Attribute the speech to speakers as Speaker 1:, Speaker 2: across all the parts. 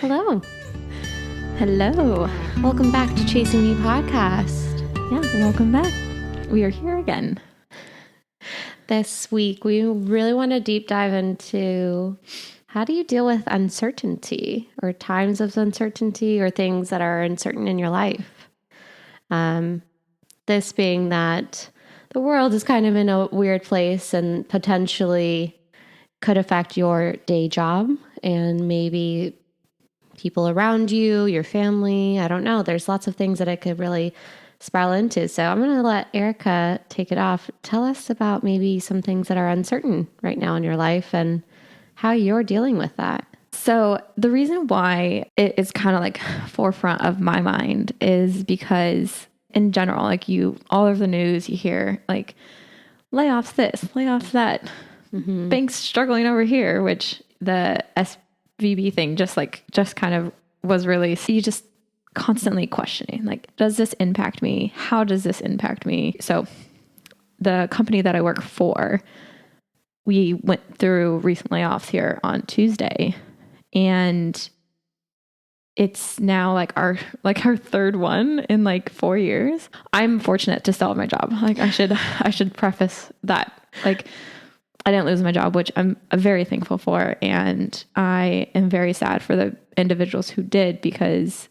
Speaker 1: Hello. Hello. Welcome back to Chasing Me Podcast.
Speaker 2: Yeah, welcome back. We are here again.
Speaker 1: This week, we really want to deep dive into how do you deal with uncertainty or times of uncertainty or things that are uncertain in your life. This being that the world is kind of in a weird place and potentially could affect your day job and maybe people around you, your family. I don't know. There's lots of things that it could really spiral into. So I'm going to let Erica take it off. Tell us about maybe some things that are uncertain right now in your life and how you're dealing with that.
Speaker 2: So the reason why it is kind of like forefront of my mind is because in general, like all over the news, you hear like layoffs this, layoffs that, banks struggling over here, which the SVB thing just kind of was released. You just constantly questioning, like, does this impact me? How does this impact me? So the company that I work for, we went through recent layoffs here on Tuesday, and it's now like our third one in like 4 years. I'm fortunate to still have my job. Like I should preface that. Like I didn't lose my job, which I'm very thankful for. And I am very sad for the individuals who did, because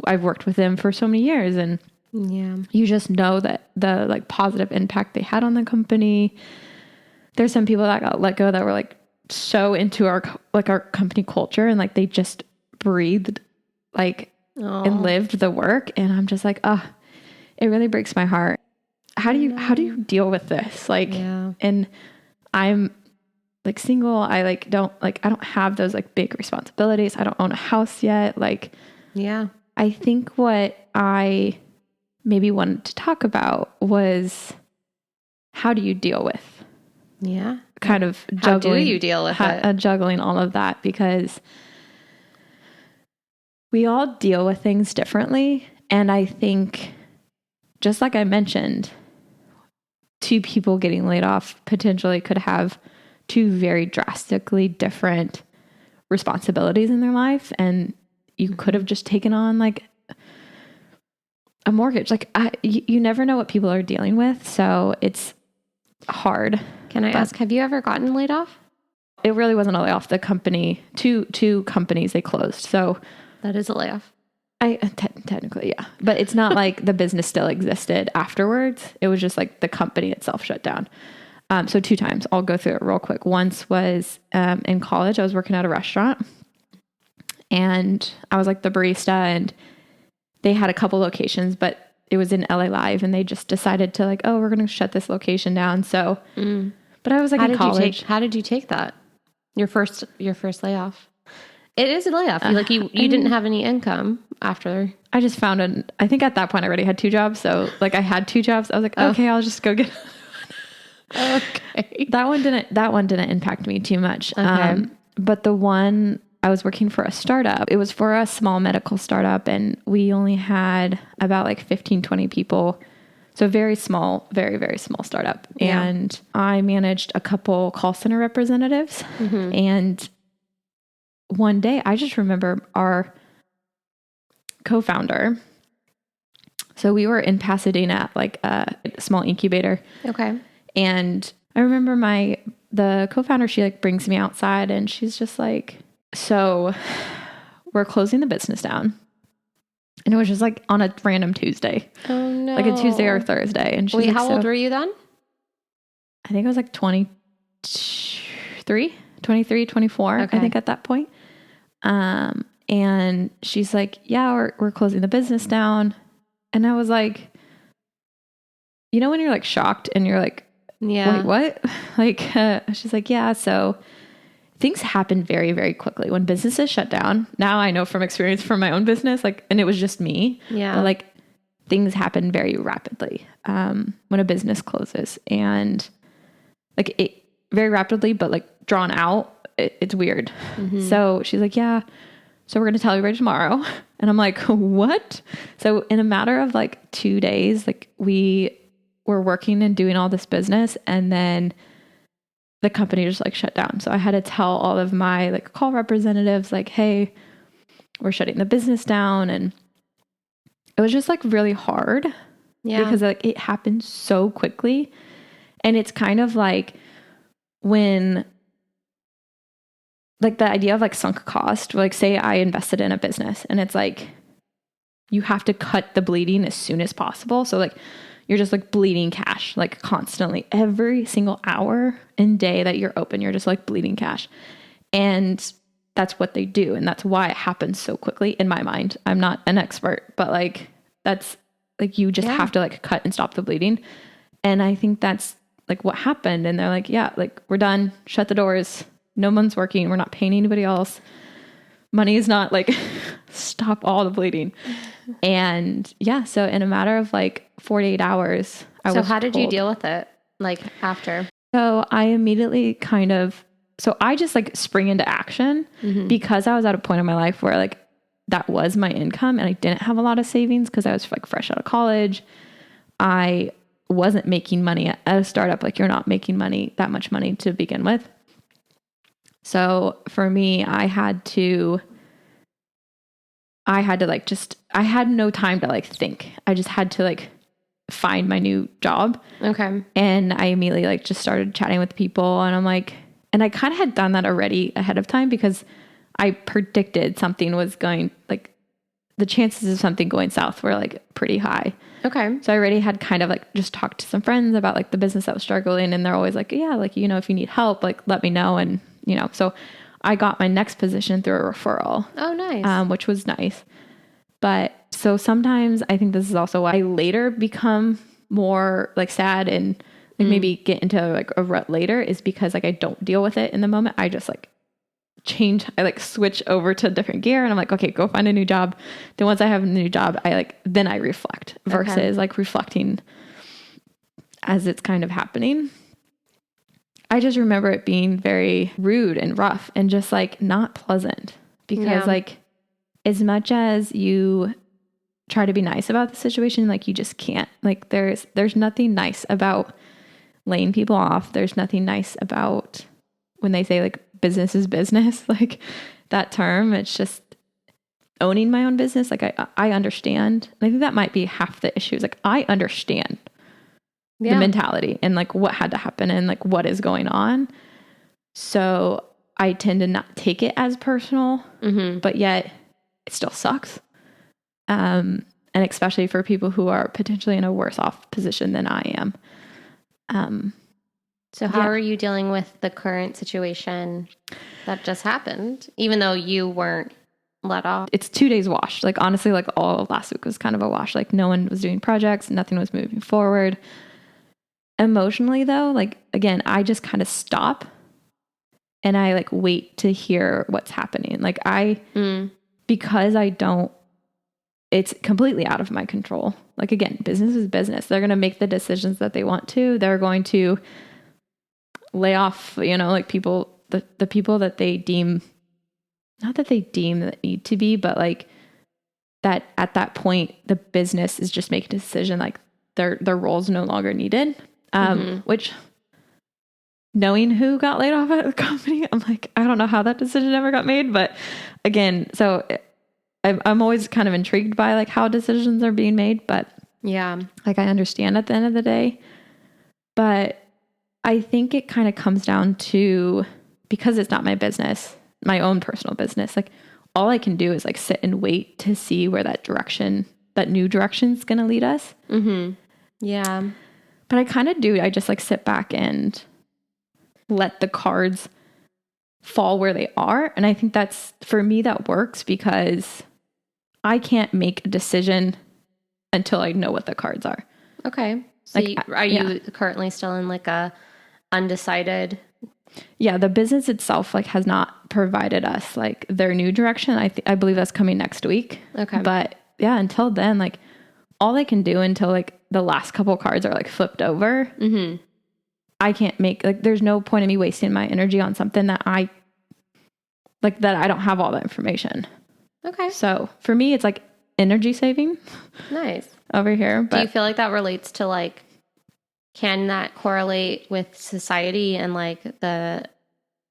Speaker 2: I've worked with them for so many years, and you just know that the like positive impact they had on the company. There's some people that got let go that were like so into our company culture, and like they just breathed like and lived the work. And I'm just like, it really breaks my heart. How do you deal with this? Like, and I'm like single. I don't have those like big responsibilities. I don't own a house yet. Like, I think what I maybe wanted to talk about was, how do you deal with kind of juggling?
Speaker 1: How do you deal with it?
Speaker 2: Juggling all of that, because we all deal with things differently. And I think, just like I mentioned, two people getting laid off potentially could have two very drastically different responsibilities in their life. And you could have just taken on like a mortgage. Like you never know what people are dealing with. So it's hard.
Speaker 1: Can I ask, have you ever gotten laid off?
Speaker 2: It really wasn't a layoff. The company, two companies, they closed. So
Speaker 1: that is a layoff.
Speaker 2: Technically, yeah. But it's not like the business still existed afterwards. It was just like the company itself shut down. So 2 times. I'll go through it real quick. Once was in college. I was working at a restaurant, and I was like the barista, and they had a couple locations, but it was in LA Live, and they just decided to like, we're going to shut this location down. So, but I was like in college.
Speaker 1: How did you take that? Your first layoff? It is a layoff. You didn't have any income after.
Speaker 2: I just found I think at that point I already had 2 jobs. So like I had 2 jobs. I was like, okay, I'll just go get.
Speaker 1: Okay.
Speaker 2: That one didn't impact me too much.
Speaker 1: Okay.
Speaker 2: But the one, I was working for a startup. It was for a small medical startup, and we only had about like 15, 20 people. So very small, very, very small startup.
Speaker 1: Yeah.
Speaker 2: And I managed a couple call center representatives. And one day, I just remember our co-founder. So we were in Pasadena, like a small incubator.
Speaker 1: Okay.
Speaker 2: And I remember the co-founder, she like brings me outside, and she's just like, so we're closing the business down. And it was just like on a random Tuesday.
Speaker 1: Oh no.
Speaker 2: Like a Tuesday or Thursday. And she's
Speaker 1: Wait,
Speaker 2: like,
Speaker 1: how old were you then?
Speaker 2: I think I was like 23, 24,
Speaker 1: Okay.
Speaker 2: I think at that point. And she's like, yeah, we're closing the business down. And I was like, you know, when you're like shocked and you're like, wait, what? Like, she's like, yeah. So things happen very, very quickly when businesses shut down. Now I know from experience from my own business, like, and it was just me.
Speaker 1: Yeah.
Speaker 2: But like things happen very rapidly, when a business closes, and like it very rapidly, but like drawn out, it's weird. So she's like, yeah, so we're going to tell everybody tomorrow. And I'm like, what? So in a matter of like 2 days, like we were working and doing all this business, and then the company just like shut down. So I had to tell all of my like call representatives like, hey, we're shutting the business down. And it was just like really hard because like it happened so quickly. And it's kind of like when like the idea of like sunk cost, like say I invested in a business and it's like, you have to cut the bleeding as soon as possible. So like you're just like bleeding cash, like constantly every single hour and day that you're open, you're just like bleeding cash. And that's what they do. And that's why it happens so quickly in my mind. I'm not an expert, but like, that's like, you just have to like cut and stop the bleeding. And I think that's like what happened. And they're like, yeah, like we're done, shut the doors. No one's working. We're not paying anybody else. Money is not like stop all the bleeding. And yeah, so in a matter of like 48 hours,
Speaker 1: So how did you deal with it? Like after?
Speaker 2: So I immediately so I just like spring into action because I was at a point in my life where like that was my income and I didn't have a lot of savings because I was like fresh out of college. I wasn't making money at a startup. Like you're not making that much money to begin with. So for me, I had I had no time to like think. I just had to like find my new job.
Speaker 1: Okay.
Speaker 2: And I immediately like just started chatting with people and I'm like, and I kind of had done that already ahead of time because I predicted something was going, like the chances of something going south were like pretty high.
Speaker 1: Okay.
Speaker 2: So I already had kind of like just talked to some friends about like the business that was struggling and they're always like, yeah, like, you know, if you need help, like let me know. And, you know, so I got my next position through a referral.
Speaker 1: Oh, nice.
Speaker 2: Which was nice. But so sometimes I think this is also why I later become more like sad and like maybe get into like a rut later is because like I don't deal with it in the moment. I just like I like switch over to a different gear and I'm like, okay, go find a new job. Then once I have a new job, then I reflect versus like reflecting as it's kind of happening. I just remember it being very rude and rough and just like not pleasant because like as much as you try to be nice about the situation, like you just can't. Like there's nothing nice about laying people off. There's nothing nice about when they say like business is business, like that term. It's just owning my own business. Like I understand. And I think that might be half the issue. Is like I understand the mentality and like what had to happen and like what is going on. So I tend to not take it as personal, but yet it still sucks. And especially for people who are potentially in a worse off position than I am.
Speaker 1: So how are you dealing with the current situation that just happened, even though you weren't let off?
Speaker 2: It's 2 days wash. Like honestly, like all of last week was kind of a wash. Like no one was doing projects. Nothing was moving forward. Emotionally though, like again, I just kind of stop and I like wait to hear what's happening. Like because it's completely out of my control. Like again, business is business. They're going to make the decisions that they want to. They're going to lay off, you know, like people, the people that they deem, not that they deem that need to be, but like that at that point, the business is just making a decision like their role's no longer needed. Which knowing who got laid off at the company, I'm like, I don't know how that decision ever got made. But again, so I'm always kind of intrigued by like how decisions are being made, but like I understand at the end of the day, but I think it kind of comes down to, because it's not my business, my own personal business, like all I can do is like sit and wait to see where that new direction is going to lead us.
Speaker 1: Yeah.
Speaker 2: But I kind of do. I just like sit back and let the cards fall where they are. And I think for me, that works because I can't make a decision until I know what the cards are.
Speaker 1: Okay. So are you currently still in like a undecided?
Speaker 2: Yeah. The business itself like has not provided us like their new direction. I believe that's coming next week.
Speaker 1: Okay.
Speaker 2: But yeah, until then, like all I can do until like the last couple cards are like flipped over, I can't make, like, there's no point in me wasting my energy on something that I don't have all that information.
Speaker 1: Okay.
Speaker 2: So for me, it's like energy saving.
Speaker 1: Nice.
Speaker 2: Over here. But
Speaker 1: do you feel like that relates to like, can that correlate with society and like the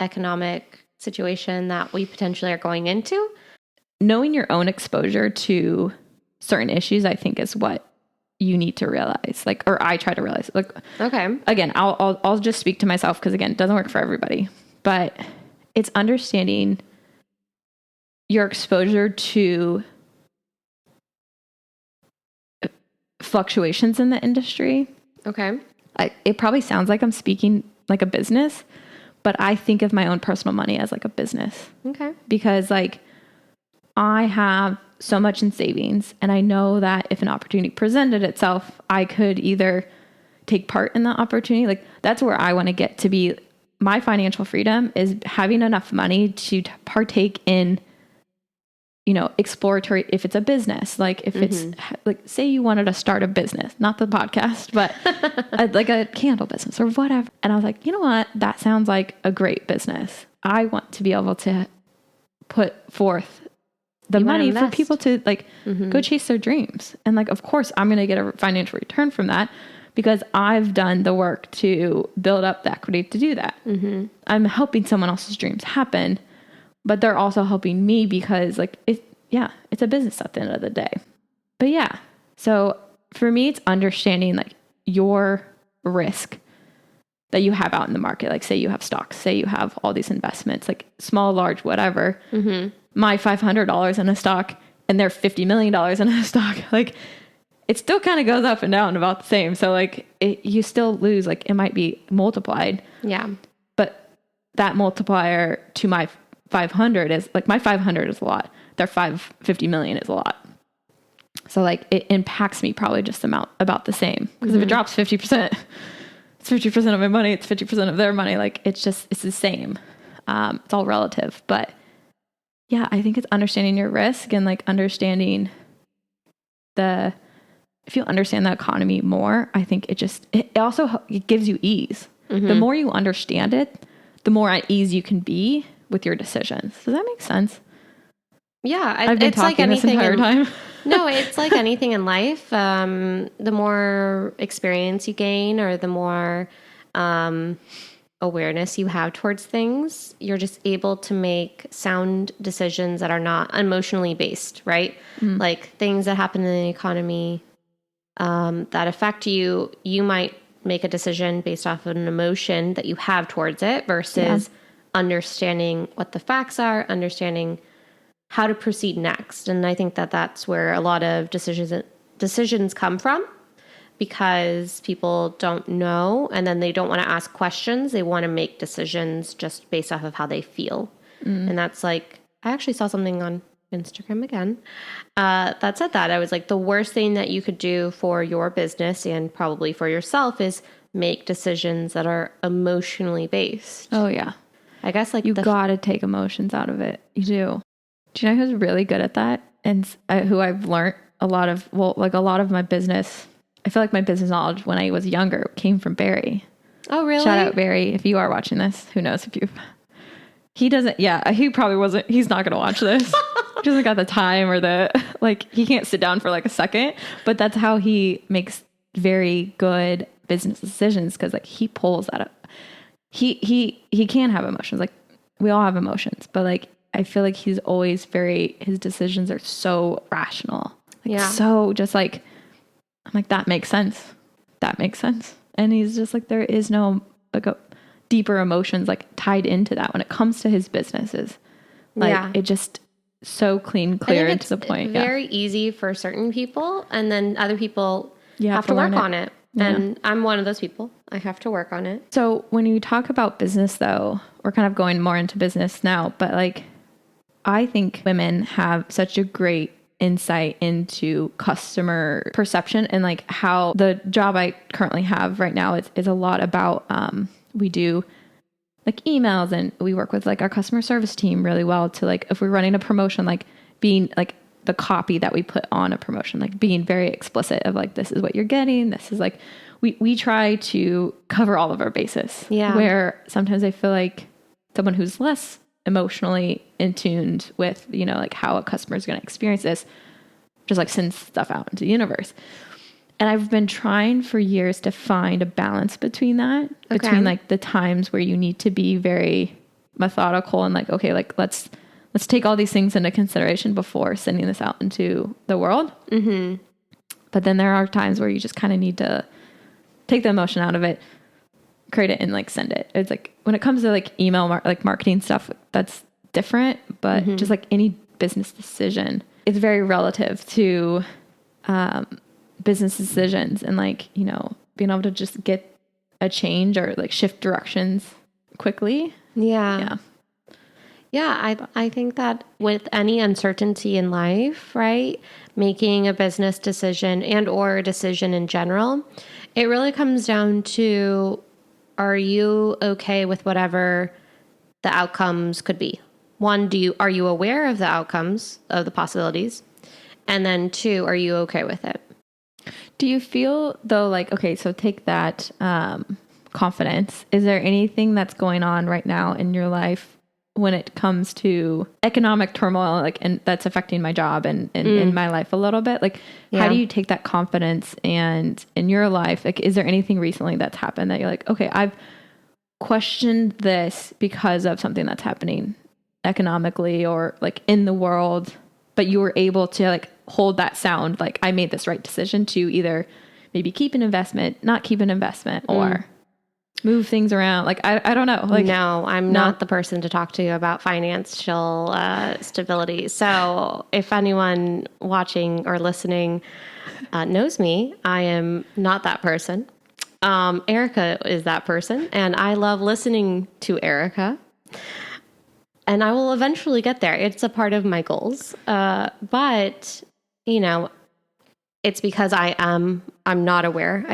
Speaker 1: economic situation that we potentially are going into?
Speaker 2: knowing your own exposure to certain issues, I think is what you need to realize, like, or I try to realize, like,
Speaker 1: Okay.
Speaker 2: again, I'll just speak to myself, because again, it doesn't work for everybody, but it's understanding your exposure to fluctuations in the industry.
Speaker 1: Okay.
Speaker 2: It probably sounds like I'm speaking like a business, but I think of my own personal money as like a business.
Speaker 1: Okay.
Speaker 2: Because like I have so much in savings, and I know that if an opportunity presented itself, I could either take part in that opportunity. Like that's where I want to get to be. My financial freedom is having enough money to partake in, you know, exploratory, if it's a business, like if it's like, say you wanted to start a business, not the podcast, but like a candle business or whatever. And I was like, you know what? That sounds like a great business. I want to be able to put forth the money for people to like go chase their dreams. And like, of course I'm going to get a financial return from that, because I've done the work to build up the equity to do that. I'm helping someone else's dreams happen, but they're also helping me, because like, it's a business at the end of the day. But yeah, so for me, it's understanding like your risk that you have out in the market. Like say you have stocks, say you have all these investments, like small, large, whatever. My $500 in a stock and their $50 million in a stock, like it still kind of goes up and down about the same. So like you still lose, like it might be multiplied.
Speaker 1: Yeah.
Speaker 2: But that multiplier to my 500 is like, my 500 is a lot. Their 550 million is a lot. So like it impacts me probably just about the same. Because if it drops 50%, it's 50% of my money. It's 50% of their money. Like it's the same. It's all relative. But yeah, I think it's understanding your risk and like understanding if you understand the economy more, I think it also gives you ease. The more you understand it, the more at ease you can be with your decisions. Does that make sense?
Speaker 1: Yeah.
Speaker 2: I've been talking this entire time.
Speaker 1: No, it's like anything in life. The more experience you gain, or the more awareness you have towards things, you're just able to make sound decisions that are not emotionally based, right? Like things that happen in the economy that affect you, you might make a decision based off of an emotion that you have towards it versus understanding what the facts are, understanding how to proceed next. And I think that that's where a lot of decisions come from, because people don't know, and then they don't want to ask questions. They want to make decisions just based off of how they feel. And that's like, I actually saw something on Instagram again that said that. I was like, the worst thing that you could do for your business and probably for yourself is make decisions that are emotionally based.
Speaker 2: Oh yeah.
Speaker 1: I guess like
Speaker 2: you gotta take emotions out of it. You do. Do you know who's really good at that? And who I've learned a lot of my business. I feel like my business knowledge when I was younger came from Barry.
Speaker 1: Oh, really?
Speaker 2: Shout out Barry. If you are watching this, who knows if he doesn't, he probably wasn't, he's not going to watch this. He doesn't got the time or he can't sit down for like a second, but that's how he makes very good business decisions. Cause like he pulls that up. He can have emotions. Like we all have emotions, but like, I feel like he's always his decisions are so rational. Like, so just like, I'm like, that makes sense. That makes sense. And he's just like, there is no like a deeper emotions like tied into that when it comes to his businesses. Like it just so clear and to the point.
Speaker 1: Very easy for certain people. And then other people have to work on it. And I'm one of those people. I have to work on it.
Speaker 2: So when you talk about business though, we're kind of going more into business now, but like, I think women have such a great insight into customer perception, and like how the job I currently have right now is a lot about, we do like emails, and we work with like our customer service team really well to like, if we're running a promotion, like being like the copy that we put on a promotion, like being very explicit of like, this is what you're getting. This is like, we try to cover all of our bases.
Speaker 1: Yeah.
Speaker 2: Where sometimes I feel like someone who's less emotionally in tuned with, you know, like how a customer is going to experience this, just like sends stuff out into the universe. And I've been trying for years to find a balance between that, between like the times where you need to be very methodical and like, okay, like let's let's take all these things into consideration before sending this out into the world. Mm-hmm. But then there are times where you just kind of need to take the emotion out of it, create it, and like send it. It's like when it comes to like email, like marketing stuff, that's different. But just like any business decision, it's very relative to business decisions, and like, you know, being able to just get a change or like shift directions quickly.
Speaker 1: Yeah. I think that with any uncertainty in life, right, making a business decision and or a decision in general, it really comes down to, are you okay with whatever the outcomes could be? One, are you aware of the outcomes of the possibilities? And then two, are you okay with it?
Speaker 2: Do you feel though, like, okay, so take that confidence. Is there anything that's going on right now in your life when it comes to economic turmoil, like, and that's affecting my job and in my life a little bit? Like, how do you take that confidence and in your life, like, is there anything recently that's happened that you're like, okay, I've questioned this because of something that's happening economically or like in the world, but you were able to like hold that sound, like, I made this right decision to either maybe keep an investment, not keep an investment, or move things around. Like, I don't know. Like,
Speaker 1: no, I'm not the person to talk to about financial stability. So if anyone watching or listening knows me, I am not that person. Erica is that person, and I love listening to Erica. And I will eventually get there. It's a part of my goals. But, you know, it's because I'm not aware.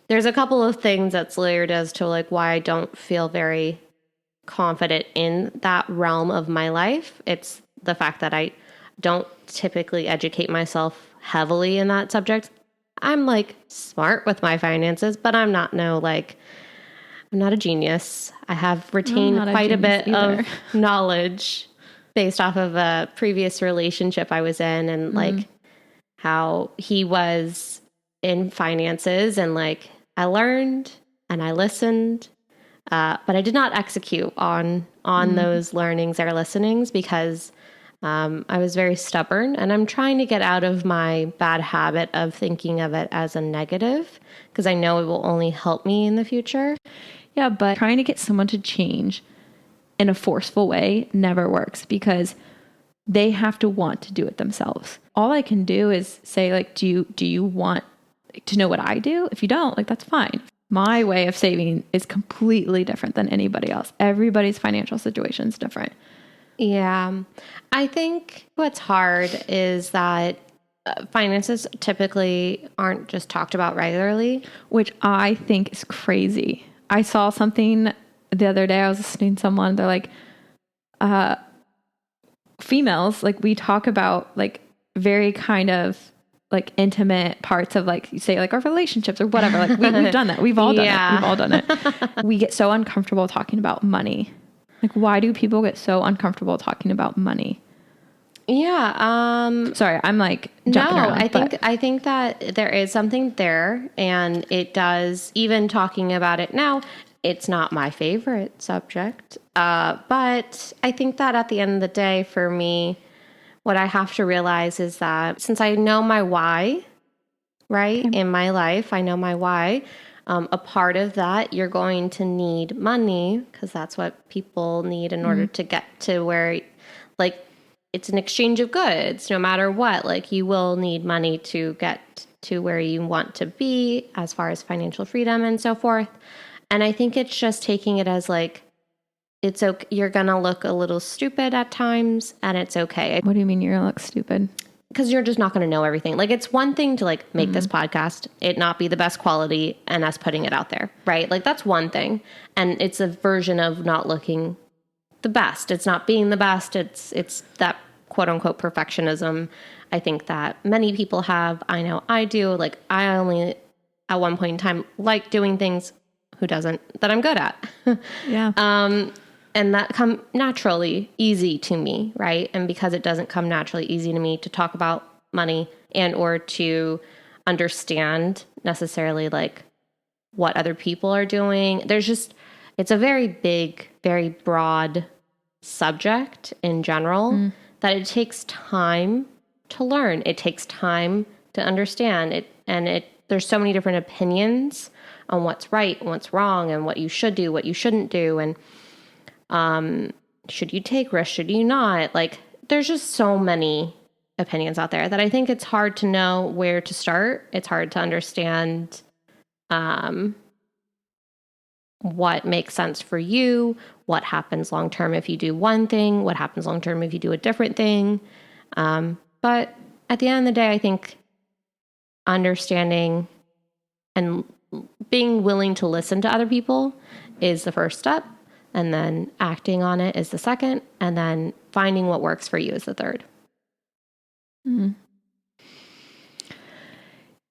Speaker 1: There's a couple of things that's layered as to like why I don't feel very confident in that realm of my life. It's the fact that I don't typically educate myself heavily in that subject. I'm like smart with my finances, but I'm not a genius. I have retained quite a bit of knowledge based off of a previous relationship I was in, and like how he was in finances, and like I learned and I listened, but I did not execute on those learnings or listenings because I was very stubborn, and I'm trying to get out of my bad habit of thinking of it as a negative because I know it will only help me in the future.
Speaker 2: Yeah, but trying to get someone to change in a forceful way never works because they have to want to do it themselves. All I can do is say, like, do you want to know what I do? If you don't, like, that's fine. My way of saving is completely different than anybody else. Everybody's financial situation is different.
Speaker 1: Yeah. I think what's hard is that finances typically aren't just talked about regularly,
Speaker 2: which I think is crazy. I saw something the other day. I was listening to someone. They're like, females, like, we talk about like very kind of like intimate parts of, like, you say, like, our relationships or whatever. Like, we've done that. We've all done it. We've all done it. We get so uncomfortable talking about money. Like, why do people get so uncomfortable talking about money?
Speaker 1: Yeah.
Speaker 2: Sorry, I'm like jumping around.
Speaker 1: I think that there is something there, and it does, even talking about it now, it's not my favorite subject. But I think that at the end of the day, for me, what I have to realize is that since I know my why, right, in my life, I know my why. A part of that, you're going to need money because that's what people need in order to get to where, like, it's an exchange of goods, no matter what. Like, you will need money to get to where you want to be as far as financial freedom and so forth. And I think it's just taking it as like, it's okay. You're going to look a little stupid at times, and it's okay.
Speaker 2: What do you mean you're going to look stupid?
Speaker 1: Because you're just not going to know everything. Like, it's one thing to like make this podcast, it not be the best quality, and us putting it out there, right? Like, that's one thing. And it's a version of not looking the best. It's not being the best. It's that quote unquote perfectionism. I think that many people have. I know I do. Like, I only at one point in time like doing things, who doesn't, that I'm good at.
Speaker 2: Yeah.
Speaker 1: And that come naturally easy to me, right? And because it doesn't come naturally easy to me to talk about money and or to understand necessarily like what other people are doing, it's a very big, very broad subject in general that it takes time to learn. It takes time to understand it. And there's so many different opinions on what's right and what's wrong and what you should do, what you shouldn't do. And should you take risks? Should you not? Like, there's just so many opinions out there that I think it's hard to know where to start. It's hard to understand what makes sense for you, what happens long term if you do one thing, what happens long term if you do a different thing. But at the end of the day, I think understanding and being willing to listen to other people is the first step. And then acting on it is the second. And then finding what works for you is the third.
Speaker 2: Mm.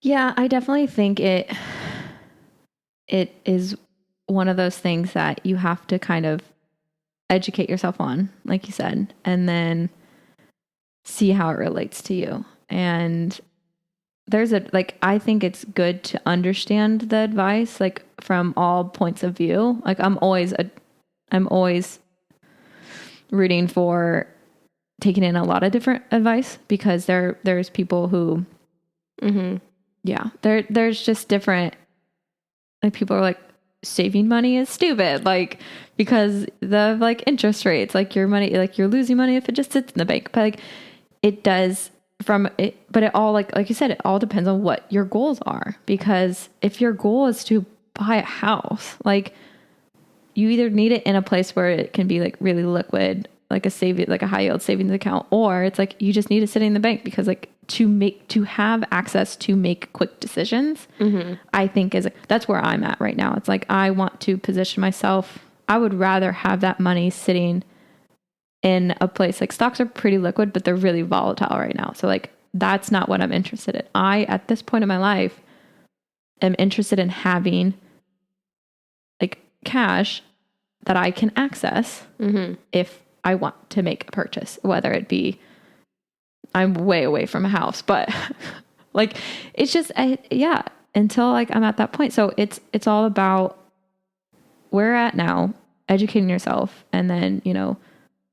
Speaker 2: Yeah, I definitely think it is one of those things that you have to kind of educate yourself on, like you said, and then see how it relates to you. And I think it's good to understand the advice, like from all points of view. Like I'm always rooting for taking in a lot of different advice, because there's people who, there's just different, like people are like, saving money is stupid, like because the like interest rates, like your money, like you're losing money if it just sits in the bank. But like it does but it all like you said, it all depends on what your goals are. Because if your goal is to buy a house, like you either need it in a place where it can be like really liquid, like a high yield savings account, or it's like you just need it sitting in the bank, because like to have access to make quick decisions, I think that's where I'm at right now. It's like, I want to position myself. I would rather have that money sitting in a place, like stocks are pretty liquid, but they're really volatile right now. So like, that's not what I'm interested in. At this point in my life, am interested in having like cash that I can access if I want to make a purchase, whether it be, I'm way away from a house, but like, it's just, until like I'm at that point. So it's all about where you're at now, educating yourself, and then,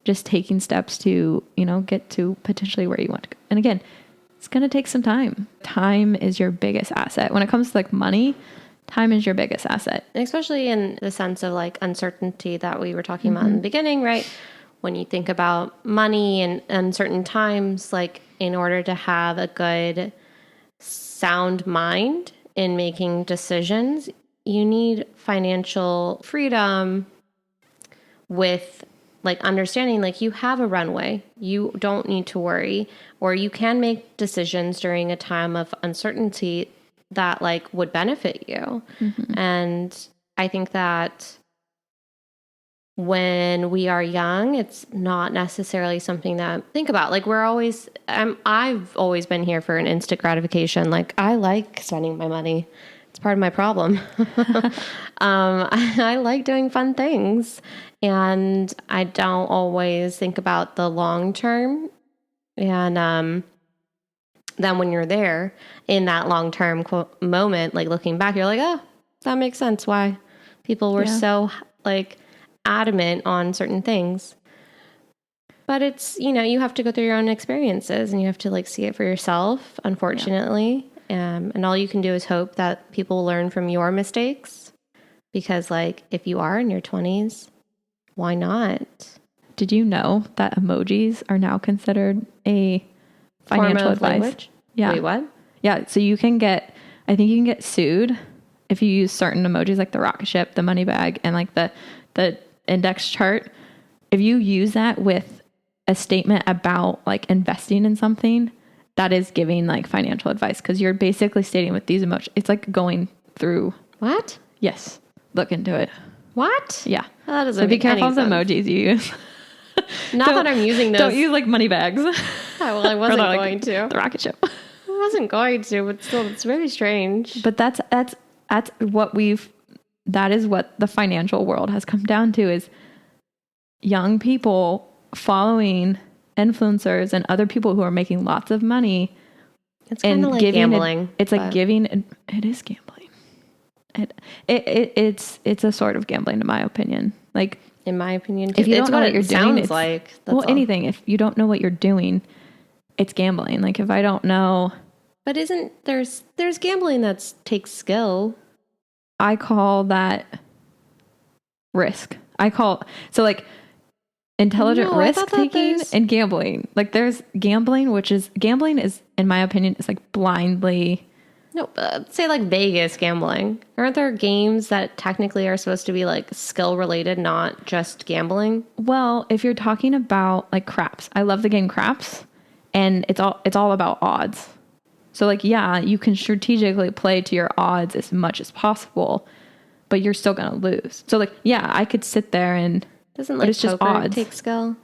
Speaker 2: just taking steps to, get to potentially where you want to go. And again, it's going to take some time. Time is your biggest asset. When it comes to like money, time is your biggest asset.
Speaker 1: And especially in the sense of like uncertainty that we were talking about in the beginning, right? When you think about money and uncertain times, like in order to have a good, sound mind in making decisions, you need financial freedom with like understanding, like you have a runway, you don't need to worry, or you can make decisions during a time of uncertainty that like would benefit you. And I think that when we are young, it's not necessarily something that think about. Like I've always been here for an instant gratification. Like I like spending my money. It's part of my problem. I like doing fun things, and I don't always think about the long term. And then when you're there in that long term moment, like looking back, you're like, oh, that makes sense. Why people were so like adamant on certain things. But it's, you have to go through your own experiences, and you have to like see it for yourself, unfortunately. And all you can do is hope that people learn from your mistakes, because like if you are in your 20s, why not?
Speaker 2: Did you know that emojis are now considered a financial advice?
Speaker 1: Language?
Speaker 2: Yeah.
Speaker 1: Wait, what?
Speaker 2: Yeah. So I think you can get sued if you use certain emojis, like the rocket ship, the money bag, and like the index chart. If you use that with a statement about like investing in something, that is giving like financial advice, because you're basically stating with these emotions. It's like going through.
Speaker 1: What?
Speaker 2: Yes. Look into it.
Speaker 1: What?
Speaker 2: Yeah.
Speaker 1: That doesn't
Speaker 2: So be
Speaker 1: make
Speaker 2: careful
Speaker 1: any
Speaker 2: of the
Speaker 1: sense.
Speaker 2: emojis you use.
Speaker 1: Not that I'm using those.
Speaker 2: Don't use like money bags.
Speaker 1: Well, I wasn't
Speaker 2: like,
Speaker 1: going to.
Speaker 2: The rocket ship.
Speaker 1: I wasn't going to, but still, it's very strange.
Speaker 2: But that's what that is what the financial world has come down to, is young people following influencers and other people who are making lots of money.
Speaker 1: It's kind of like gambling.
Speaker 2: It is gambling. It's a sort of gambling, in my opinion. Like
Speaker 1: in my opinion. Too.
Speaker 2: If you
Speaker 1: It's
Speaker 2: don't know
Speaker 1: what
Speaker 2: what you're
Speaker 1: it
Speaker 2: doing,
Speaker 1: sounds
Speaker 2: it's
Speaker 1: like. That's all.
Speaker 2: anything. If you don't know what you're doing, it's gambling. Like if I don't know,
Speaker 1: But isn't there's gambling that takes skill?
Speaker 2: I call that risk. So like intelligent
Speaker 1: No, I
Speaker 2: risk
Speaker 1: thought that
Speaker 2: taking
Speaker 1: there's-
Speaker 2: and gambling. Like there's gambling, gambling is, in my opinion, is like blindly.
Speaker 1: No, say like Vegas gambling. Aren't there games that technically are supposed to be like skill related, not just gambling?
Speaker 2: Well, if you're talking about like craps, I love the game craps, and it's all about odds. So like, yeah, you can strategically play to your odds as much as possible, but you're still gonna lose. So like, yeah, I could sit there and
Speaker 1: Doesn't
Speaker 2: but
Speaker 1: like
Speaker 2: it's just
Speaker 1: poker
Speaker 2: odds.
Speaker 1: take skill?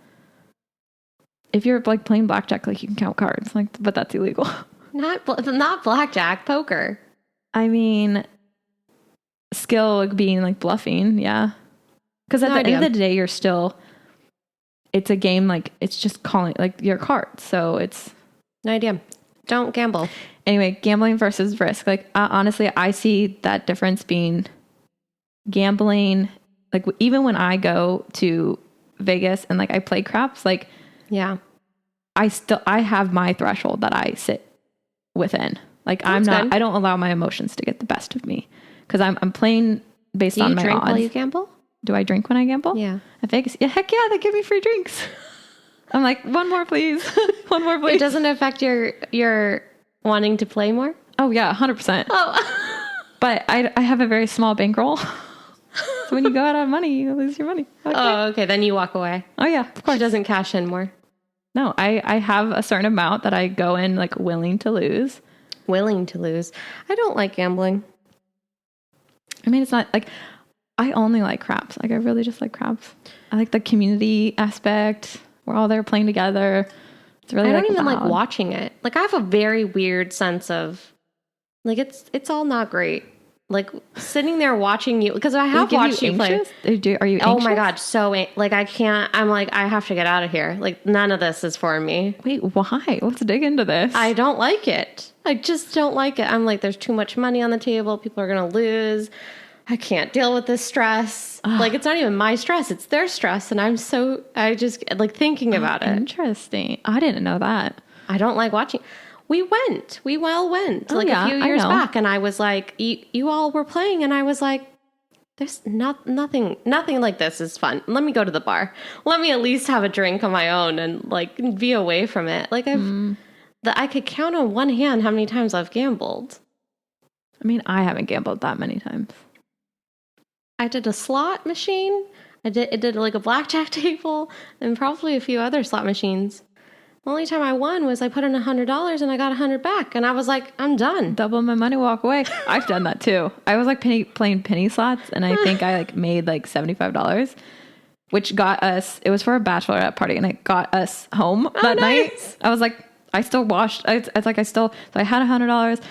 Speaker 2: If you're like playing blackjack, like you can count cards, like, but that's illegal.
Speaker 1: Not blackjack, poker.
Speaker 2: I mean, skill like, being like bluffing, yeah. Because at
Speaker 1: No
Speaker 2: the
Speaker 1: idea.
Speaker 2: end of the day, it's a game, like it's just calling like your cards. So it's
Speaker 1: No idea. Don't gamble.
Speaker 2: anyway, gambling versus risk. Like honestly, I see that difference being gambling. Like even when I go to Vegas and like I play craps, like
Speaker 1: Yeah.
Speaker 2: I have my threshold that I sit within. Like
Speaker 1: That's good.
Speaker 2: I don't allow my emotions to get the best of me because I'm playing based
Speaker 1: Do
Speaker 2: on
Speaker 1: you
Speaker 2: my
Speaker 1: drink
Speaker 2: odds.
Speaker 1: while you gamble?
Speaker 2: Do I drink when I gamble?
Speaker 1: Yeah.
Speaker 2: At Vegas? Yeah, heck yeah, they give me free drinks. I'm like, one more please. One more
Speaker 1: It
Speaker 2: please.
Speaker 1: doesn't affect your wanting to play more?
Speaker 2: Oh yeah, 100%.
Speaker 1: Oh.
Speaker 2: But I have a very small bankroll. So when you go out on money, you lose your money. Okay.
Speaker 1: Oh, okay. Then you walk away.
Speaker 2: Oh yeah, of course.
Speaker 1: She doesn't cash in more.
Speaker 2: No, I have a certain amount that I go in like willing to lose.
Speaker 1: Willing to lose. I don't like gambling.
Speaker 2: I mean, it's not like I only like craps. Like I really just like craps. I like the community aspect. We're all there playing together. It's really
Speaker 1: I don't even like
Speaker 2: loud.
Speaker 1: watching it. Like I have a very weird sense of like it's all not great. Like sitting there watching you because I have watched you play.
Speaker 2: Are you anxious?
Speaker 1: Oh my god, like I can't. I'm like I have to get out of here. Like none of this is for me.
Speaker 2: Wait, why? Let's dig into this.
Speaker 1: I don't like it. I just don't like it. I'm like there's too much money on the table. People are going to lose. I can't deal with this stress. Like it's not even my stress, it's their stress and I just like thinking about it.
Speaker 2: Interesting. I didn't know that.
Speaker 1: I don't like watching. We all went
Speaker 2: Oh,
Speaker 1: like
Speaker 2: yeah,
Speaker 1: a few
Speaker 2: I
Speaker 1: years
Speaker 2: know.
Speaker 1: back and I was like you all were playing and I was like there's nothing like this is fun. Let me go to the bar. Let me at least have a drink on my own and like be away from it. Like I could count on one hand how many times I've gambled.
Speaker 2: I mean, I haven't gambled that many times.
Speaker 1: I did a slot machine. It did like a blackjack table and probably a few other slot machines. The only time I won was I put in $100 and I got $100 back. And I was like, I'm done.
Speaker 2: Double my money, walk away. I've done that too. I was like playing penny slots and I think I like made like $75, which got us, it was for a bachelorette party and it got us home that night.
Speaker 1: nice.
Speaker 2: I was like, I still washed. So I had $100.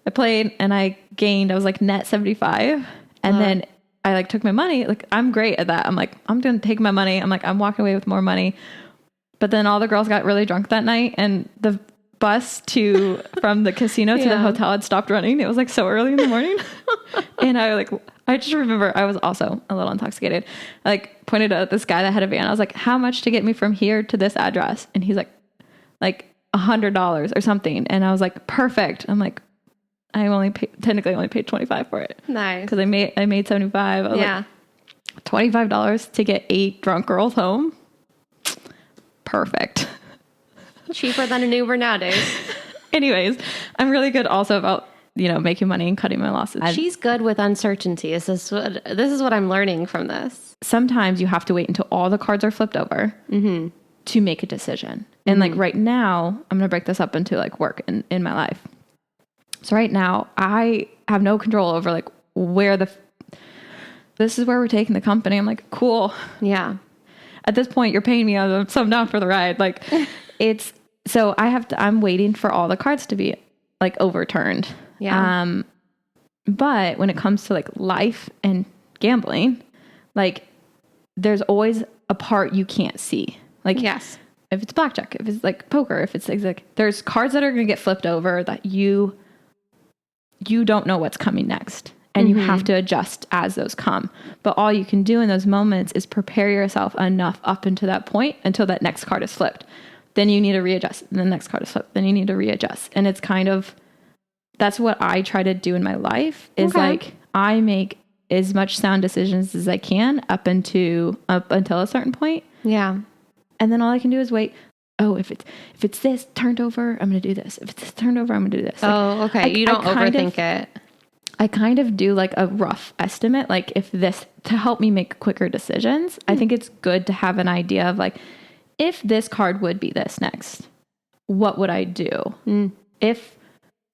Speaker 2: I played and I gained, I was like net 75. And then I like took my money. Like I'm great at that. I'm like, I'm going to take my money. I'm like, I'm walking away with more money. But then all the girls got really drunk that night and the bus from the casino to the hotel had stopped running. It was like so early in the morning. And I just remember I was also a little intoxicated. I like pointed at this guy that had a van. I was like, how much to get me from here to this address? And he's like $100 or something. And I was like, perfect. I'm like, I technically only paid 25 for it.
Speaker 1: Nice.
Speaker 2: Cause I made 75. I was like, $25 to get 8 drunk girls home. Perfect.
Speaker 1: Cheaper than an Uber nowadays.
Speaker 2: Anyways, I'm really good also about, making money and cutting my losses.
Speaker 1: She's good with uncertainty. This is what I'm learning from this.
Speaker 2: Sometimes you have to wait until all the cards are flipped over to make a decision. And like right now, I'm going to break this up into like work in my life. So right now I have no control over like this is where we're taking the company. I'm like, cool.
Speaker 1: Yeah.
Speaker 2: At this point, you're paying me, so I'm down for the ride. Like so I'm waiting for all the cards to be like overturned.
Speaker 1: Yeah.
Speaker 2: But when it comes to like life and gambling, like there's always a part you can't see. Like,
Speaker 1: yes.
Speaker 2: If it's blackjack, if it's like poker, if it's like, there's cards that are going to get flipped over that you don't know what's coming next. and you have to adjust as those come. But all you can do in those moments is prepare yourself enough up until that point until that next card is flipped. Then you need to readjust. And the next card is flipped. Then you need to readjust. And it's kind of, that's what I try to do in my life is like I make as much sound decisions as I can up until a certain point.
Speaker 1: Yeah.
Speaker 2: And then all I can do is wait. Oh, if it's this turned over, I'm going to do this. If it's this turned over, I'm going to do this.
Speaker 1: Like, okay. You don't overthink it.
Speaker 2: I kind of do like a rough estimate. Like if this, to help me make quicker decisions, I think it's good to have an idea of like, if this card would be this next, what would I do? If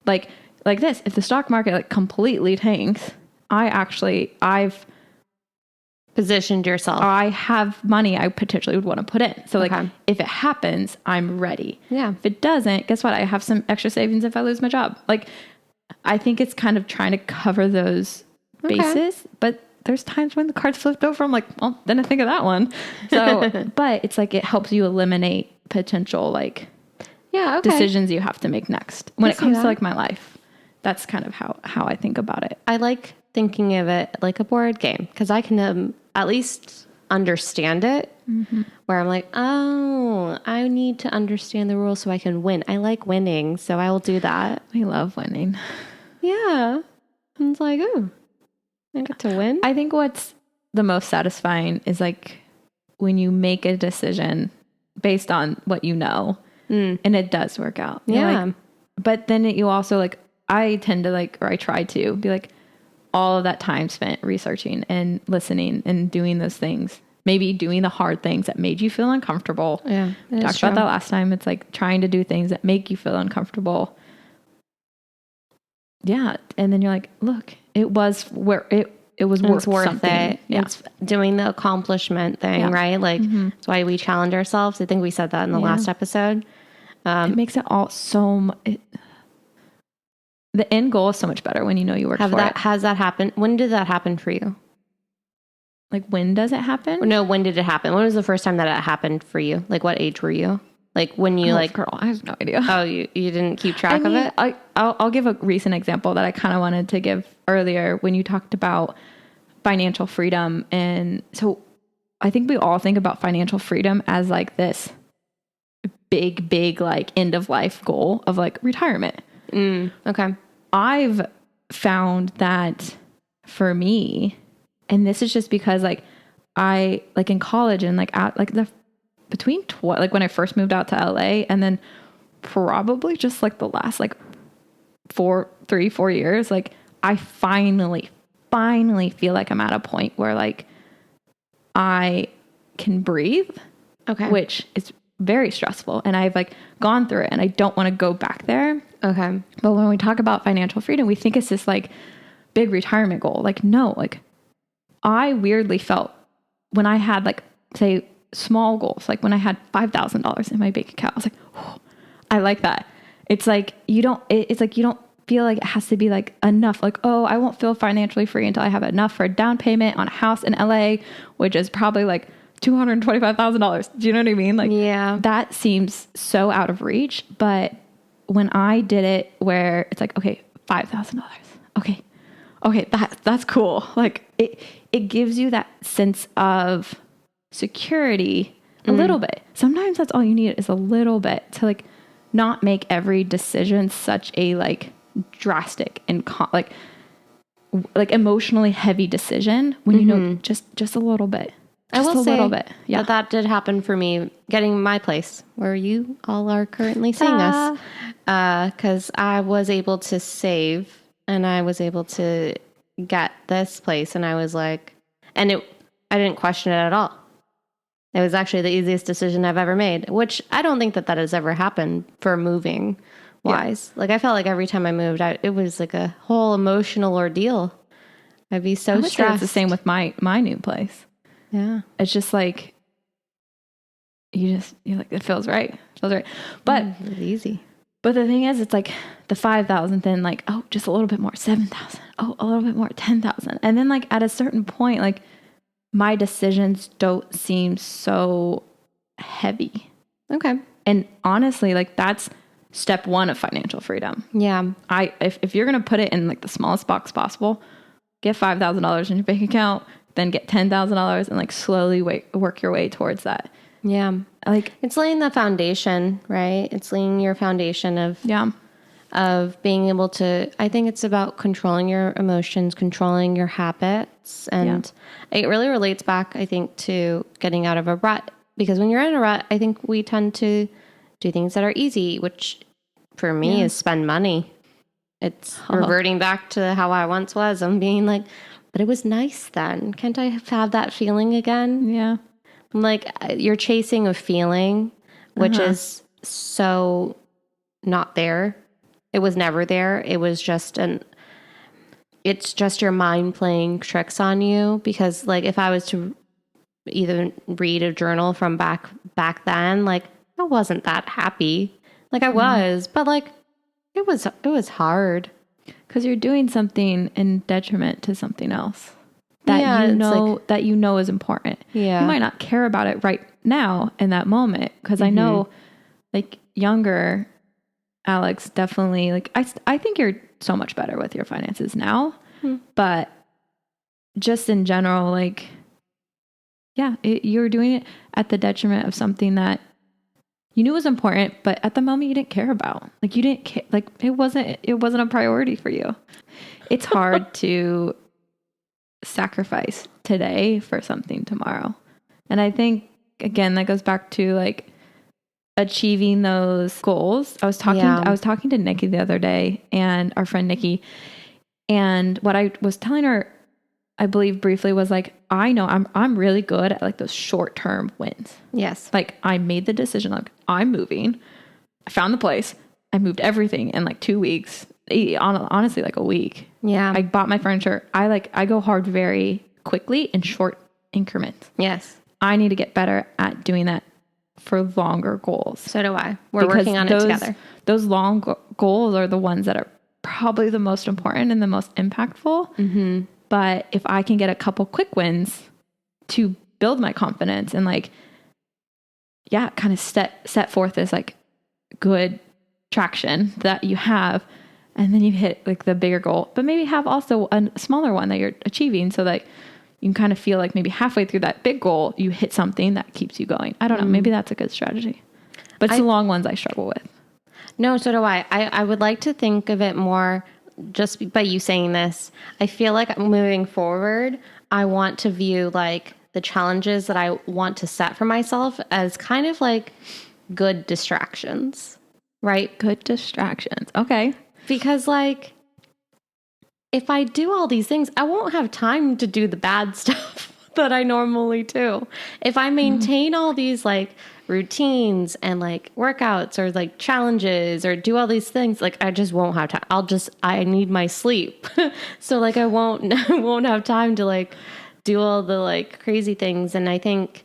Speaker 2: like this, if the stock market like completely tanks, I've
Speaker 1: positioned yourself.
Speaker 2: I have money I potentially would want to put in. So like if it happens, I'm ready.
Speaker 1: Yeah.
Speaker 2: If it doesn't, guess what? I have some extra savings if I lose my job. Like I think it's kind of trying to cover those bases, but there's times when the card's flipped over. I'm like, well, didn't think of that one. So, but it's like, it helps you eliminate potential like decisions you have to make next when it comes to like my life. That's kind of how I think about it.
Speaker 1: I like thinking of it like a board game because I can at least understand it where I'm like, oh, I need to understand the rules so I can win. I like winning, so I will do that.
Speaker 2: I love winning.
Speaker 1: Yeah. And it's like, oh, I get to win.
Speaker 2: I think what's the most satisfying is like when you make a decision based on what you know and it does work out.
Speaker 1: Yeah.
Speaker 2: Like, but then you also like, I tend to like, or I try to be like, all of that time spent researching and listening and doing those things, maybe doing the hard things that made you feel uncomfortable.
Speaker 1: Yeah.
Speaker 2: Talked about that last time. It's like trying to do things that make you feel uncomfortable. Yeah. And then you're like, look, it was where it was worth something.
Speaker 1: It.
Speaker 2: Yeah.
Speaker 1: It's doing the accomplishment thing, right? Like that's why we challenge ourselves. I think we said that in the last episode.
Speaker 2: It makes it all so the end goal is so much better when you know you worked for it.
Speaker 1: Has that happened? When did that happen for you?
Speaker 2: Like, when does it happen?
Speaker 1: No, when did it happen? When was the first time that it happened for you? Like, what age were you? Like, when you
Speaker 2: girl, I have no idea.
Speaker 1: Oh, you didn't keep track of it?
Speaker 2: I'll give a recent example that I kind of wanted to give earlier when you talked about financial freedom. And so I think we all think about financial freedom as like this big, like end of life goal of like retirement.
Speaker 1: Okay.
Speaker 2: I've found that for me, and this is just because like I like in college and like at like like when I first moved out to LA and then probably just like the last like 4 years, like I finally feel like I'm at a point where like I can breathe. Okay. Which is very stressful. And I've like gone through it and I don't want to go back there.
Speaker 1: Okay.
Speaker 2: But when we talk about financial freedom, we think it's this like big retirement goal. Like, no, like I weirdly felt when I had like, say, small goals, like when I had $5,000 in my bank account, I was like, oh, I like that. It's like, it's like, you don't feel like it has to be like enough. Like, oh, I won't feel financially free until I have enough for a down payment on a house in LA, which is probably like $225,000. Do you know what I mean? Like,
Speaker 1: yeah,
Speaker 2: that seems so out of reach. But when I did it where it's like, okay, $5,000. Okay, that's cool. Like it gives you that sense of security a little bit. Sometimes that's all you need is a little bit to like not make every decision such a like drastic and like emotionally heavy decision when you know just a little bit.
Speaker 1: I will say
Speaker 2: little bit. Yeah.
Speaker 1: that did happen for me getting my place where you all are currently seeing us. Because I was able to save and I was able to get this place. And I was like, I didn't question it at all. It was actually the easiest decision I've ever made, which I don't think that has ever happened for moving wise. Yeah. Like I felt like every time I moved out, it was like a whole emotional ordeal. I'd be so stressed.
Speaker 2: It's the same with my new place.
Speaker 1: Yeah.
Speaker 2: It's just like, you're like, it feels right. But
Speaker 1: it's easy.
Speaker 2: But the thing is, it's like the 5,000, then like, oh, just a little bit more, 7,000. Oh, a little bit more, 10,000. And then like at a certain point, like my decisions don't seem so heavy.
Speaker 1: Okay.
Speaker 2: And honestly, like that's step one of financial freedom.
Speaker 1: Yeah.
Speaker 2: If you're going to put it in like the smallest box possible, get $5,000 in your bank account, then get $10,000 and like slowly work your way towards that.
Speaker 1: Yeah.
Speaker 2: Like
Speaker 1: It's laying the foundation, right? It's laying your foundation of being able to, I think it's about controlling your emotions, controlling your habits. And it really relates back, I think, to getting out of a rut. Because when you're in a rut, I think we tend to do things that are easy, which for me is spend money. It's reverting back to how I once was. I'm being like, but it was nice then. Can't I have that feeling again?
Speaker 2: Yeah.
Speaker 1: Like you're chasing a feeling, which is so not there. It was never there. It was just it's just your mind playing tricks on you. Because like if I was to either read a journal from back then, like I wasn't that happy. Like I was, but like it was hard.
Speaker 2: Because you're doing something in detriment to something else that that you know is important.
Speaker 1: Yeah.
Speaker 2: You might not care about it right now in that moment. Because I know like younger Alex definitely like I think you're so much better with your finances now. But just in general, like you're doing it at the detriment of something that you knew was important, but at the moment you didn't care about. Like you didn't care, like it wasn't a priority for you. It's hard to sacrifice today for something tomorrow. And I think again, that goes back to like achieving those goals. I was talking to Nikki the other day, and our friend Nikki, and what I was telling her, I believe briefly, was like, I know I'm really good at like those short-term wins.
Speaker 1: Yes.
Speaker 2: Like I made the decision, like I'm moving. I found the place. I moved everything in like 2 weeks. Honestly, like a week.
Speaker 1: Yeah.
Speaker 2: I bought my furniture. I go hard very quickly in short increments.
Speaker 1: Yes.
Speaker 2: I need to get better at doing that for longer goals.
Speaker 1: So do I. We're working on it together.
Speaker 2: Those long goals are the ones that are probably the most important and the most impactful. Mm-hmm. But if I can get a couple quick wins to build my confidence and like, kind of set forth this like good traction that you have, and then you hit like the bigger goal, but maybe have also a smaller one that you're achieving so that you can kind of feel like maybe halfway through that big goal, you hit something that keeps you going. I don't know. Maybe that's a good strategy, but it's the long ones I struggle with.
Speaker 1: No, so do I. I would like to think of it more just by you saying this. I feel like moving forward, I want to view like the challenges that I want to set for myself as kind of like good distractions, right?
Speaker 2: Good distractions. Okay.
Speaker 1: Because like, if I do all these things, I won't have time to do the bad stuff that I normally do. If I maintain all these like routines and like workouts or like challenges or do all these things, like I just won't have time. I need my sleep. So like I won't have time to like do all the like crazy things. And I think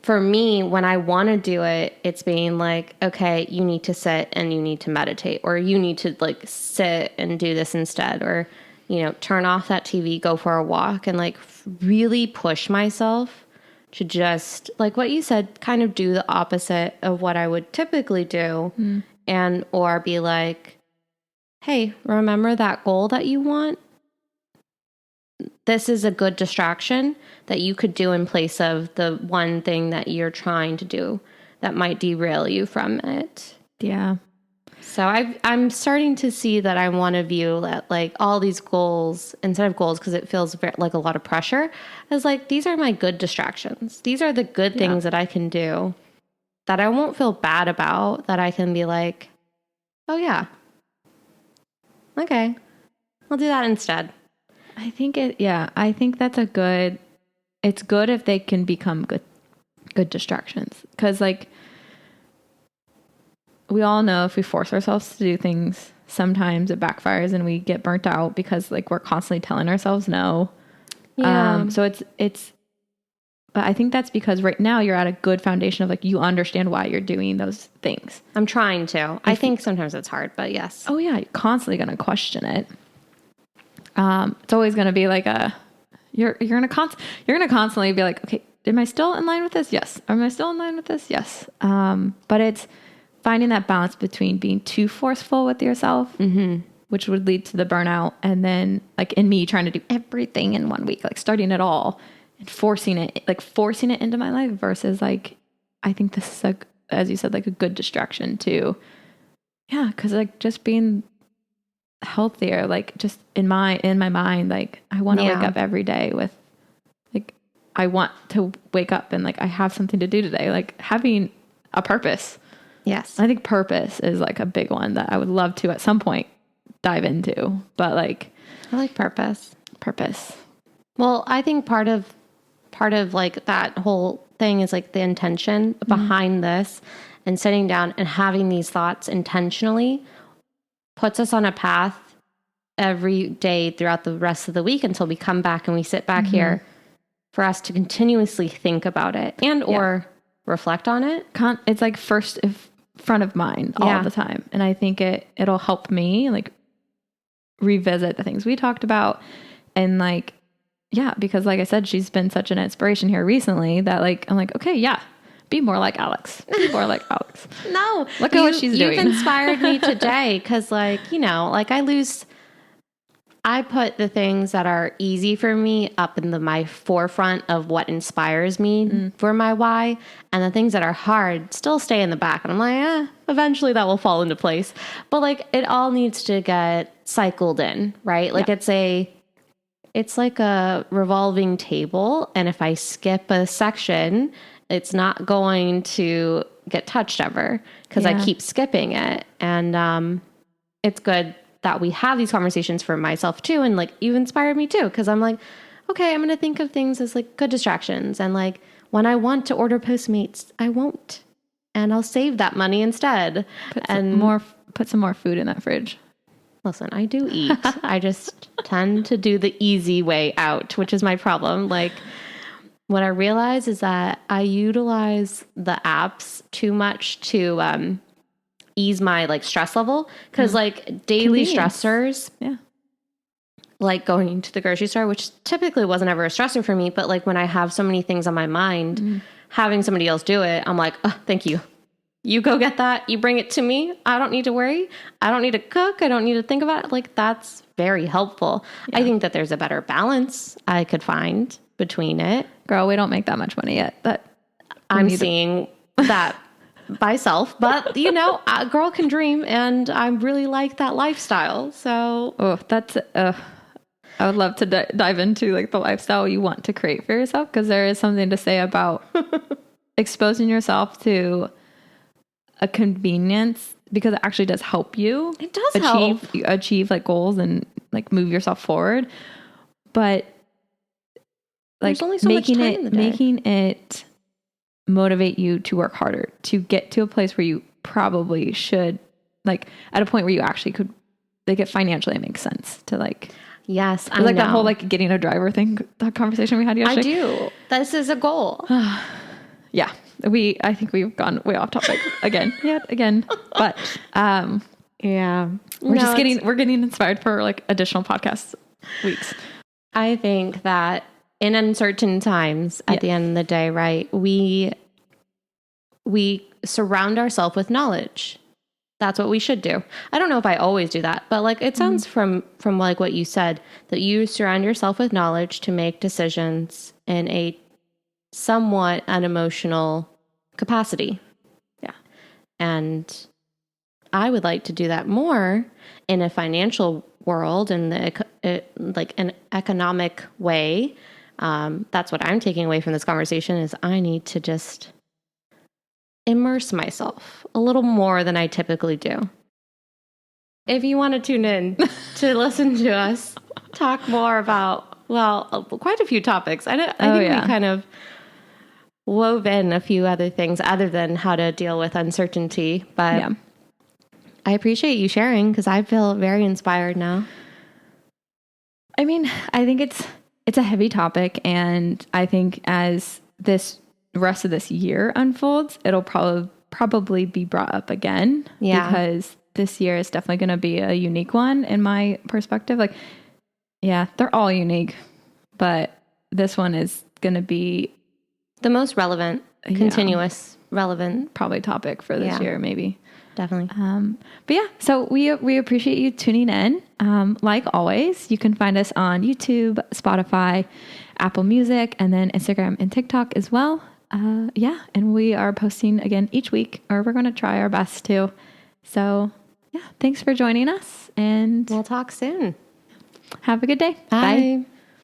Speaker 1: for me, when I want to do it, it's being like, okay, you need to sit and you need to meditate, or you need to like sit and do this instead, or, turn off that TV, go for a walk, and like really push myself to just like what you said, kind of do the opposite of what I would typically do. And, or be like, hey, remember that goal that you want? This is a good distraction that you could do in place of the one thing that you're trying to do that might derail you from it.
Speaker 2: Yeah.
Speaker 1: So I'm starting to see that I want to view that like all these goals, instead of goals, because it feels like a lot of pressure, as like, these are my good distractions. These are the good things that I can do that I won't feel bad about, that I can be like, oh yeah, okay, I'll do that instead.
Speaker 2: I think that's it's good if they can become good distractions. Cause like we all know if we force ourselves to do things, sometimes it backfires and we get burnt out because like we're constantly telling ourselves no.
Speaker 1: Yeah.
Speaker 2: So but I think that's because right now you're at a good foundation of like, you understand why you're doing those things.
Speaker 1: I'm trying to. I think sometimes it's hard, but yes.
Speaker 2: Oh yeah. You're constantly going to question it. It's always going to be like you're going to constantly be like, okay, am I still in line with this? Yes. Am I still in line with this? Yes. But it's finding that balance between being too forceful with yourself which would lead to the burnout. And then like in me trying to do everything in 1 week, like starting it all and forcing it into my life versus like, I think this is like, as you said, like a good distraction too. Yeah. Cause like just being healthier, like just in my mind, like I want to wake up every day with like, I want to wake up and like, I have something to do today, like having a purpose.
Speaker 1: Yes.
Speaker 2: I think purpose is like a big one that I would love to at some point dive into, but like,
Speaker 1: I like purpose.
Speaker 2: Purpose.
Speaker 1: Well, I think part of like that whole thing is like the intention behind this, and sitting down and having these thoughts intentionally puts us on a path every day throughout the rest of the week until we come back and we sit back here for us to continuously think about it and or reflect on it.
Speaker 2: It's like front of mind all the time. And I think it'll help me like revisit the things we talked about. And like, yeah, because like I said, she's been such an inspiration here recently that like, I'm like, okay, yeah, be more like Alex. Be more like Alex.
Speaker 1: No.
Speaker 2: Look at what she's doing.
Speaker 1: You've inspired me today because like, you know, like I put the things that are easy for me up in my forefront of what inspires me for my why. And the things that are hard still stay in the back. And I'm like, eventually that will fall into place. But like it all needs to get cycled in, right? Like it's like a revolving table. And if I skip a section, it's not going to get touched ever because I keep skipping it. And it's good that we have these conversations for myself too. And like you inspired me too. Cause I'm like, okay, I'm going to think of things as like good distractions. And like when I want to order Postmates, I won't, and I'll save that money instead.
Speaker 2: Put some more food in that fridge.
Speaker 1: Listen, I do eat. I just tend to do the easy way out, which is my problem. Like what I realize is that I utilize the apps too much to, ease my like stress level. Cause like daily stressors, like going to the grocery store, which typically wasn't ever a stressor for me. But like when I have so many things on my mind, having somebody else do it, I'm like, oh, thank you. You go get that. You bring it to me. I don't need to worry. I don't need to cook. I don't need to think about it. Like that's very helpful. Yeah. I think that there's a better balance I could find between it.
Speaker 2: Girl, we don't make that much money yet. That
Speaker 1: I'm seeing that by self, but you know, a girl can dream, and I really like that lifestyle. So,
Speaker 2: I would love to dive into like the lifestyle you want to create for yourself, because there is something to say about exposing yourself to a convenience, because it actually does help you.
Speaker 1: It does
Speaker 2: achieve like goals and like move yourself forward. But like
Speaker 1: there's only so much time in the day.
Speaker 2: Making it motivate you to work harder, to get to a place where you probably should, like at a point where you actually could, like it financially makes sense to like.
Speaker 1: Yes, I
Speaker 2: like
Speaker 1: know.
Speaker 2: that whole like getting a driver thing, that conversation we had yesterday. I
Speaker 1: do. This is a goal.
Speaker 2: Yeah, I think we've gone way off topic again, but we're getting inspired for like additional podcast weeks.
Speaker 1: I think that in uncertain times, at the end of the day, right, we surround ourselves with knowledge. That's what we should do. I don't know if I always do that, but like it sounds from like what you said, that you surround yourself with knowledge to make decisions in a somewhat unemotional capacity. Yeah. And I would like to do that more in a financial world and like an economic way. That's what I'm taking away from this conversation is I need to just immerse myself a little more than I typically do. If you want to tune in to listen to us talk more about, quite a few topics. I think we kind of wove in a few other things other than how to deal with uncertainty. But I appreciate you sharing because I feel very inspired now.
Speaker 2: I mean, I think it's a heavy topic, and I think as this rest of this year unfolds, it'll probably be brought up again. Yeah. Because this year is definitely going to be a unique one in my perspective. Like, yeah, they're all unique, but this one is going to be
Speaker 1: the most relevant, continuous. relevant.
Speaker 2: probably topic for this year, maybe.
Speaker 1: Definitely.
Speaker 2: But yeah, so we appreciate you tuning in. Like always, you can find us on YouTube, Spotify, Apple Music, and then Instagram and TikTok as well. Yeah, and we are posting again each week, or we're going to try our best to. So yeah, thanks for joining us, and
Speaker 1: We'll talk soon.
Speaker 2: have a good day.
Speaker 1: Bye.